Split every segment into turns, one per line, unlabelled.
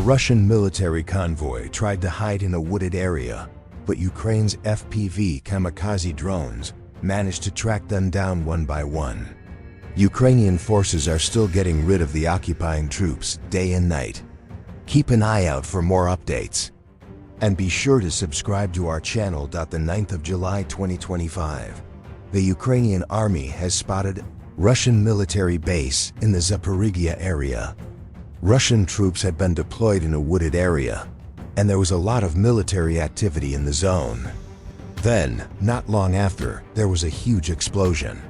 Russian military convoy tried to hide in a wooded area, but Ukraine's FPV kamikaze drones managed to track them down one by one. Ukrainian forces are still getting rid of the occupying troops day and night. Keep an eye out for more updates. And be sure to subscribe to our channel. The 9th of July 2025. The Ukrainian army has spotted Russian military base in the Zaporizhzhia area. Russian troops had been deployed in a wooded area, and there was a lot of military activity in the zone. Then, not long after, there was a huge explosion.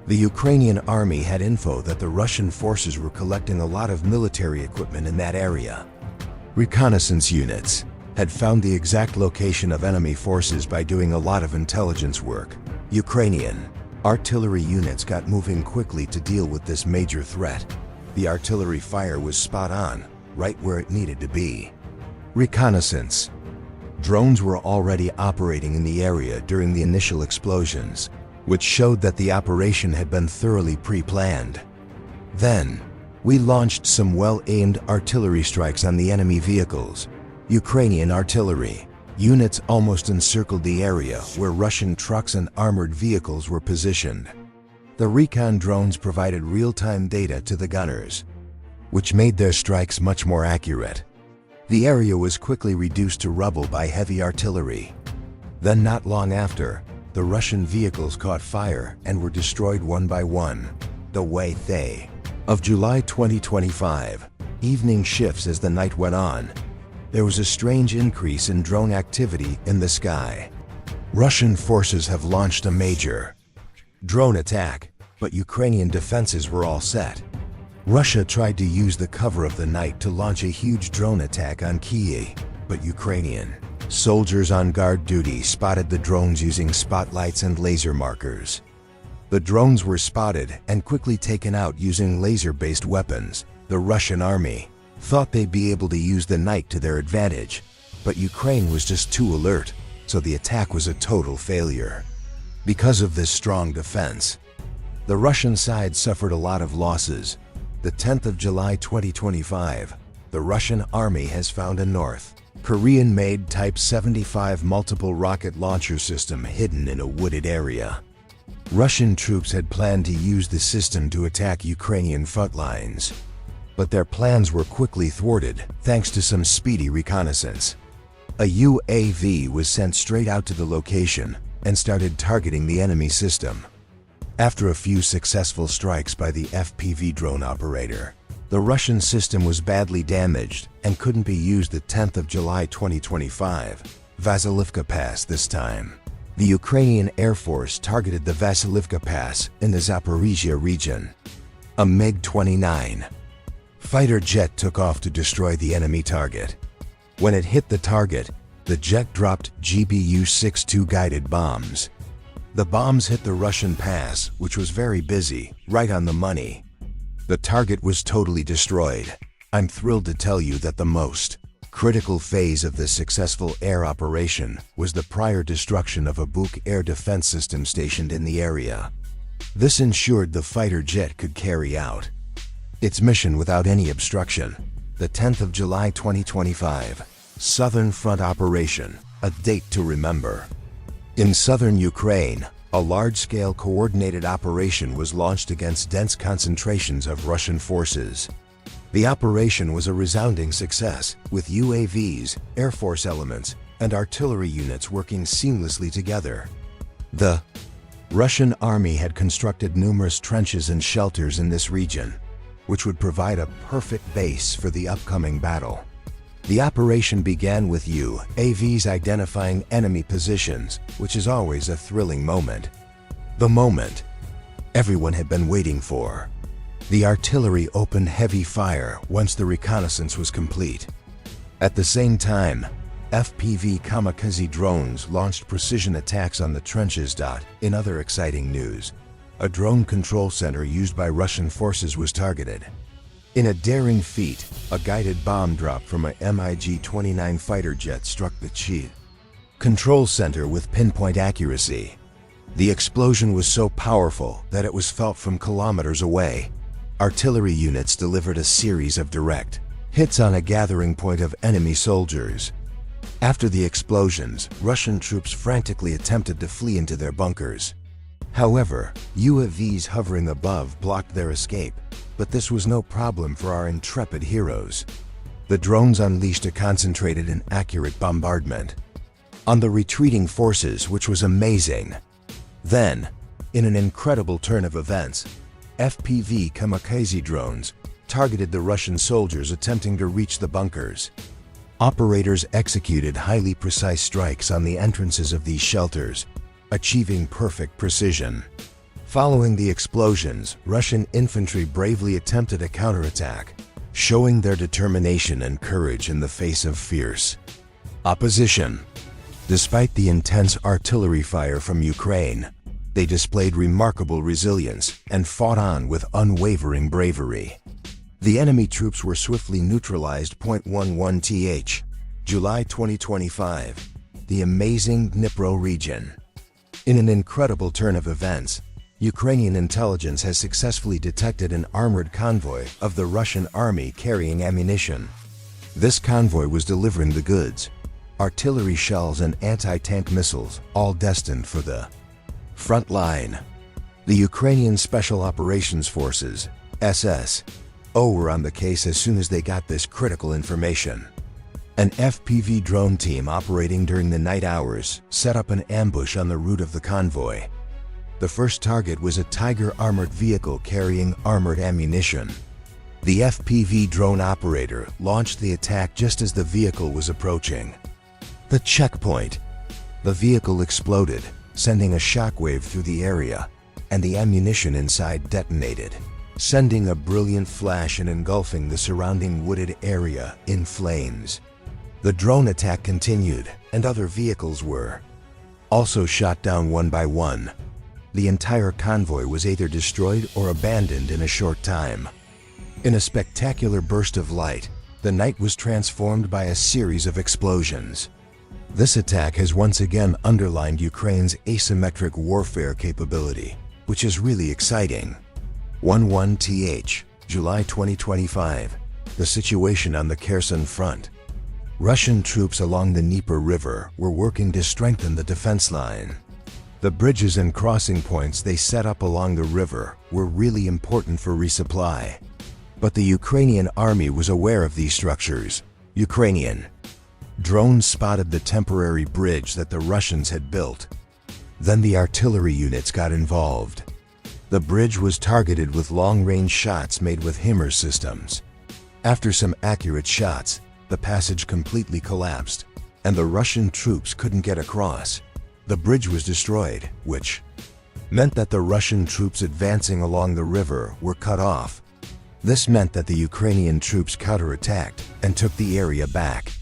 The Ukrainian army had info that the Russian forces were collecting a lot of military equipment in that area. Reconnaissance units had found the exact location of enemy forces by doing a lot of intelligence work. Ukrainian artillery units got moving quickly to deal with this major threat. The artillery fire was spot on, right where it needed to be. Reconnaissance. Drones were already operating in the area during the initial explosions, which showed that the operation had been thoroughly pre-planned. Then, we launched some well-aimed artillery strikes on the enemy vehicles. Ukrainian artillery units almost encircled the area where Russian trucks and armored vehicles were positioned. The recon drones provided real-time data to the gunners, which made their strikes much more accurate. The area was quickly reduced to rubble by heavy artillery. Then not long after, the Russian vehicles caught fire and were destroyed one by one. The 9th of July 2025, evening shifts as the night went on. There was a strange increase in drone activity in the sky. Russian forces have launched a major drone attack, but Ukrainian defenses were all set. Russia tried to use the cover of the night to launch a huge drone attack on Kyiv, but Ukrainian soldiers on guard duty spotted the drones using spotlights and laser markers. The drones were spotted and quickly taken out using laser-based weapons. The Russian army thought they'd be able to use the night to their advantage, but Ukraine was just too alert, so the attack was a total failure. Because of this strong defense, the Russian side suffered a lot of losses. The 10th of July 2025, the Russian army has found a North Korean-made Type 75 multiple rocket launcher system hidden in a wooded area. Russian troops had planned to use the system to attack Ukrainian front lines, but their plans were quickly thwarted thanks to some speedy reconnaissance. A UAV was sent straight out to the location and started targeting the enemy system. After a few successful strikes by the FPV drone operator, the Russian system was badly damaged and couldn't be used. The 10th of July 2025, Vasilivka Pass. This time, the Ukrainian Air Force targeted the Vasilivka Pass in the Zaporizhzhia region. A MiG-29 fighter jet took off to destroy the enemy target. When it hit the target, the jet dropped GBU-62 guided bombs. The bombs hit the Russian pass, which was very busy, right on the money. The target was totally destroyed. I'm thrilled to tell you that the most critical phase of this successful air operation was the prior destruction of a Buk air defense system stationed in the area. This ensured the fighter jet could carry out its mission without any obstruction. The 10th of July 2025, Southern Front Operation, a date to remember. In southern Ukraine, a large-scale coordinated operation was launched against dense concentrations of Russian forces. The operation was a resounding success, with UAVs, Air Force elements, and artillery units working seamlessly together. The Russian army had constructed numerous trenches and shelters in this region, which would provide a perfect base for the upcoming battle. The operation began with UAVs identifying enemy positions, which is always a thrilling moment. The moment everyone had been waiting for. The artillery opened heavy fire once the reconnaissance was complete. At the same time, FPV kamikaze drones launched precision attacks on the trenches. In other exciting news, a drone control center used by Russian forces was targeted. In a daring feat, a guided bomb drop from a MiG-29 fighter jet struck the Kyiv control center with pinpoint accuracy. The explosion was so powerful that it was felt from kilometers away. Artillery units delivered a series of direct hits on a gathering point of enemy soldiers. After the explosions, Russian troops frantically attempted to flee into their bunkers. However, UAVs hovering above blocked their escape, but this was no problem for our intrepid heroes. The drones unleashed a concentrated and accurate bombardment on the retreating forces, which was amazing. Then, in an incredible turn of events, FPV kamikaze drones targeted the Russian soldiers attempting to reach the bunkers. Operators executed highly precise strikes on the entrances of these shelters, achieving perfect precision. Following the explosions, Russian infantry bravely attempted a counterattack, showing their determination and courage in the face of fierce opposition. Despite the intense artillery fire from Ukraine, they displayed remarkable resilience and fought on with unwavering bravery. The enemy troops were swiftly neutralized. 11 th. July 2025. The amazing Dnipro region. In an incredible turn of events, Ukrainian intelligence has successfully detected an armored convoy of the Russian army carrying ammunition. This convoy was delivering the goods, artillery shells and anti-tank missiles, all destined for the front line. The Ukrainian Special Operations Forces, SSO, were on the case as soon as they got this critical information. An FPV drone team operating during the night hours set up an ambush on the route of the convoy. The first target was a Tiger armored vehicle carrying armored ammunition. The FPV drone operator launched the attack just as the vehicle was approaching the checkpoint. The vehicle exploded, sending a shockwave through the area, and the ammunition inside detonated, sending a brilliant flash and engulfing the surrounding wooded area in flames. The drone attack continued, and other vehicles were also shot down one by one. The entire convoy was either destroyed or abandoned in a short time. In a spectacular burst of light, the night was transformed by a series of explosions. This attack has once again underlined Ukraine's asymmetric warfare capability, which is really exciting. 11 th. July 2025. The situation on the Kherson front. Russian troops along the Dnieper River were working to strengthen the defense line. The bridges and crossing points they set up along the river were really important for resupply. But the Ukrainian army was aware of these structures. Ukrainian drones spotted the temporary bridge that the Russians had built. Then the artillery units got involved. The bridge was targeted with long-range shots made with HIMARS systems. After some accurate shots, the passage completely collapsed, and the Russian troops couldn't get across. The bridge was destroyed, which meant that the Russian troops advancing along the river were cut off. This meant that the Ukrainian troops counterattacked and took the area back.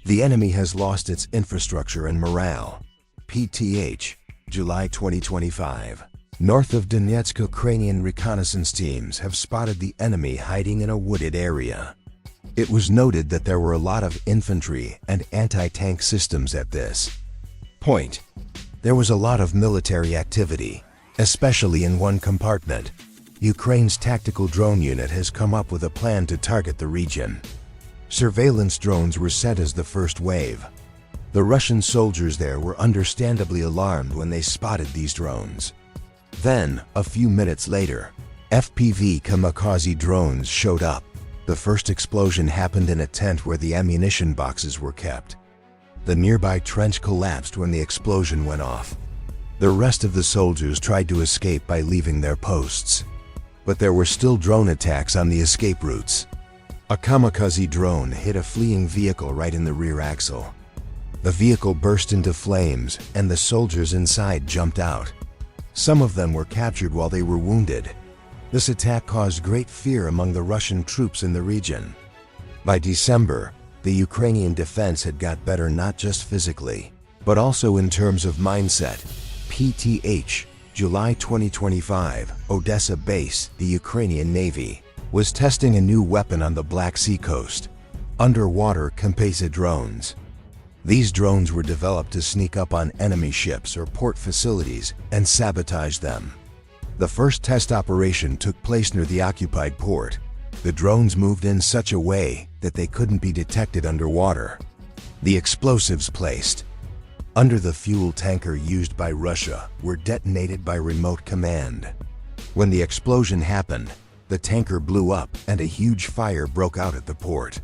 The enemy has lost its infrastructure and morale. PTH, July 2025. North of Donetsk, Ukrainian reconnaissance teams have spotted the enemy hiding in a wooded area. It was noted that there were a lot of infantry and anti-tank systems at this point. There was a lot of military activity, especially in one compartment. Ukraine's tactical drone unit has come up with a plan to target the region. Surveillance drones were sent as the first wave. The Russian soldiers there were understandably alarmed when they spotted these drones. Then, a few minutes later, FPV kamikaze drones showed up. The first explosion happened in a tent where the ammunition boxes were kept. The nearby trench collapsed when the explosion went off. The rest of the soldiers tried to escape by leaving their posts. But there were still drone attacks on the escape routes. A kamikaze drone hit a fleeing vehicle right in the rear axle. The vehicle burst into flames, and the soldiers inside jumped out. Some of them were captured while they were wounded. This attack caused great fear among the Russian troops in the region. By December, the Ukrainian defense had got better not just physically, but also in terms of mindset. PTH, July 2025, Odessa base, the Ukrainian Navy was testing a new weapon on the Black Sea coast, underwater kamikaze drones. These drones were developed to sneak up on enemy ships or port facilities and sabotage them. The first test operation took place near the occupied port, The drones moved in such a way that they couldn't be detected underwater. The explosives placed under the fuel tanker used by Russia were detonated by remote command. When the explosion happened, the tanker blew up and a huge fire broke out at the port.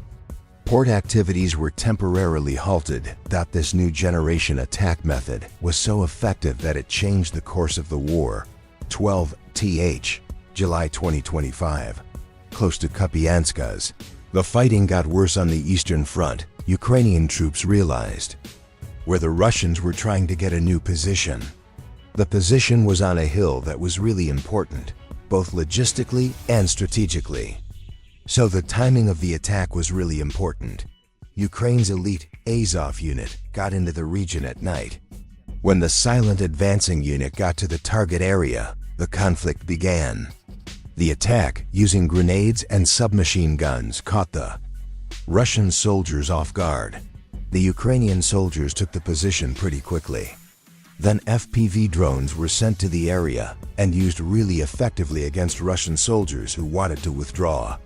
Port activities were temporarily halted. This new generation attack method was so effective that it changed the course of the war. 12th July 2025. Close to Kupiansk, the fighting got worse on the Eastern Front. Ukrainian troops realized where the Russians were trying to get a new position. The position was on a hill that was really important, both logistically and strategically. So the timing of the attack was really important. Ukraine's elite Azov unit got into the region at night. When the silent advancing unit got to the target area, the conflict began. The attack, using grenades and submachine guns, caught the Russian soldiers off guard. The Ukrainian soldiers took the position pretty quickly. Then FPV drones were sent to the area and used really effectively against Russian soldiers who wanted to withdraw.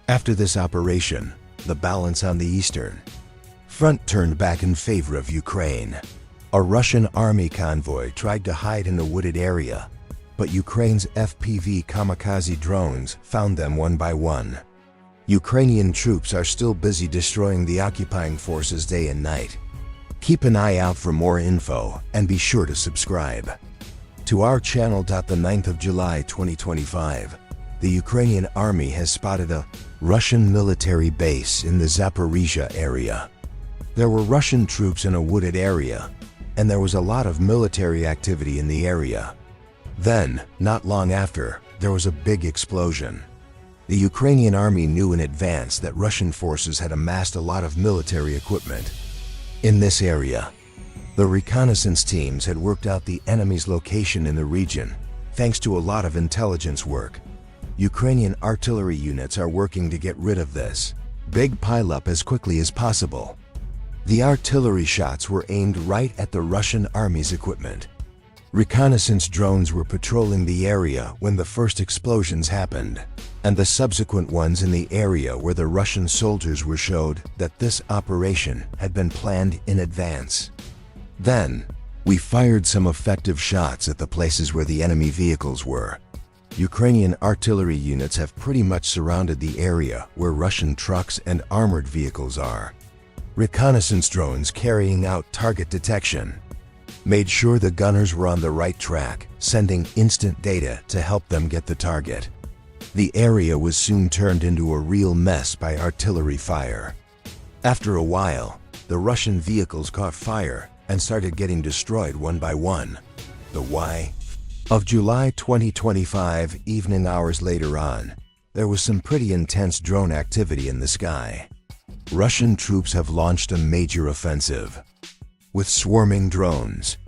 After this operation, the balance on the Eastern Front turned back in favor of Ukraine. A Russian army convoy tried to hide in a wooded area, but Ukraine's FPV kamikaze drones found them one by one. Ukrainian troops are still busy destroying the occupying forces day and night. Keep an eye out for more info and be sure to subscribe to our channel. The 9th of July 2025, the Ukrainian army has spotted a Russian military base in the Zaporizhzhia area. There were Russian troops in a wooded area, and there was a lot of military activity in the area. Then, not long after, there was a big explosion. The Ukrainian army knew in advance that Russian forces had amassed a lot of military equipment in this area. The reconnaissance teams had worked out the enemy's location in the region, thanks to a lot of intelligence work. Ukrainian artillery units are working to get rid of this big pileup as quickly as possible. The artillery shots were aimed right at the Russian army's equipment. Reconnaissance drones were patrolling the area when the first explosions happened, and the subsequent ones in the area where the Russian soldiers were showed that this operation had been planned in advance. Then, we fired some effective shots at the places where the enemy vehicles were. Ukrainian artillery units have pretty much surrounded the area where Russian trucks and armored vehicles are. Reconnaissance drones carrying out target detection made sure the gunners were on the right track, sending instant data to help them get the target. The area was soon turned into a real mess by artillery fire. After a while, the Russian vehicles caught fire and started getting destroyed one by one. The why? Of July 2025, evening hours later on, there was some pretty intense drone activity in the sky. Russian troops have launched a major offensive with swarming drones,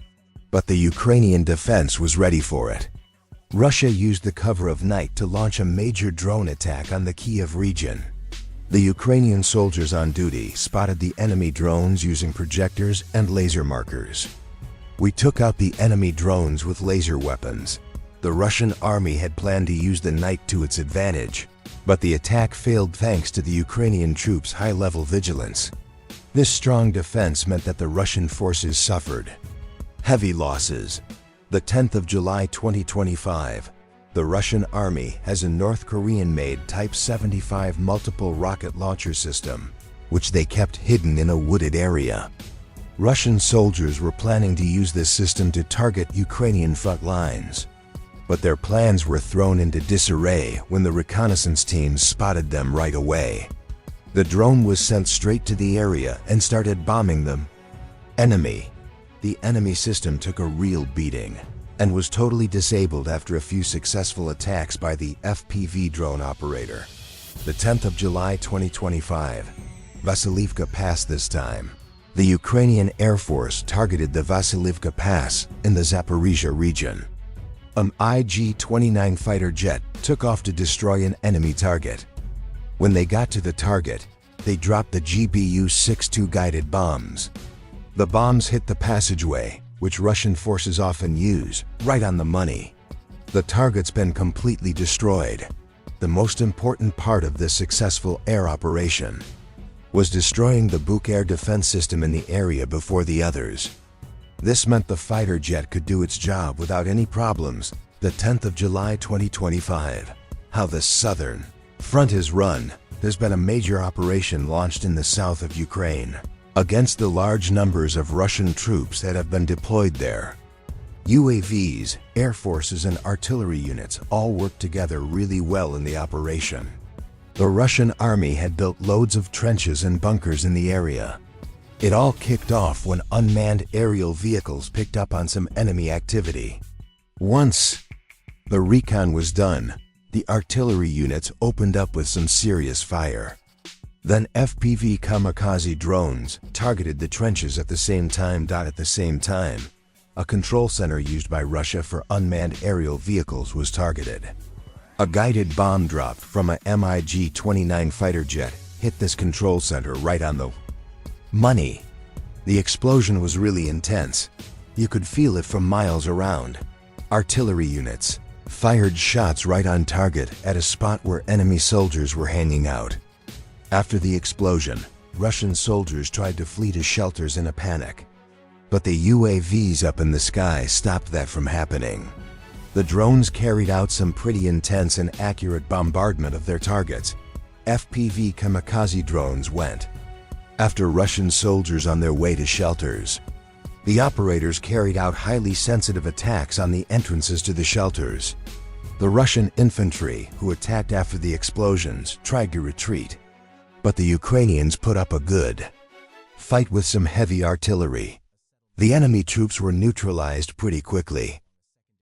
but the Ukrainian defense was ready for it. Russia used the cover of night to launch a major drone attack on the Kiev region. The Ukrainian soldiers on duty spotted the enemy drones using projectors and laser markers. We took out the enemy drones with laser weapons. The Russian army had planned to use the night to its advantage, but the attack failed thanks to the Ukrainian troops' high-level vigilance. This strong defense meant that the Russian forces suffered heavy losses. The 10th of July 2025, the Russian army has a North Korean-made Type 75 multiple rocket launcher system, which they kept hidden in a wooded area. Russian soldiers were planning to use this system to target Ukrainian front lines, but their plans were thrown into disarray when the reconnaissance teams spotted them right away. The drone was sent straight to the area and started bombing them. Enemy. The enemy system took a real beating and was totally disabled after a few successful attacks by the FPV drone operator. The 10th of July 2025, Vasilivka Pass this time. The Ukrainian Air Force targeted the Vasilivka Pass in the Zaporizhzhia region. An IG-29 fighter jet took off to destroy an enemy target. When they got to the target, they dropped the GBU-62 guided bombs. The bombs hit the passageway, which Russian forces often use, right on the money. The target's been completely destroyed. The most important part of this successful air operation was destroying the Buk air defense system in the area before the others. This meant the fighter jet could do its job without any problems. The 10th of July 2025. How the southern front is run. There's been a major operation launched in the south of Ukraine against the large numbers of Russian troops that have been deployed there. UAVs, air forces, and artillery units all worked together really well in the operation. The Russian army had built loads of trenches and bunkers in the area. It all kicked off when unmanned aerial vehicles picked up on some enemy activity. Once the recon was done, the artillery units opened up with some serious fire. Then FPV kamikaze drones targeted the trenches at the same time. At the same time, a control center used by Russia for unmanned aerial vehicles was targeted. A guided bomb dropped from a MiG-29 fighter jet hit this control center right on the money. The explosion was really intense. You could feel it from miles around. Artillery units fired shots right on target at a spot where enemy soldiers were hanging out. After the explosion, Russian soldiers tried to flee to shelters in a panic. But the UAVs up in the sky stopped that from happening. The drones carried out some pretty intense and accurate bombardment of their targets. FPV kamikaze drones went after Russian soldiers on their way to shelters. The operators carried out highly sensitive attacks on the entrances to the shelters. The Russian infantry, who attacked after the explosions, tried to retreat. But the Ukrainians put up a good fight with some heavy artillery. The enemy troops were neutralized pretty quickly.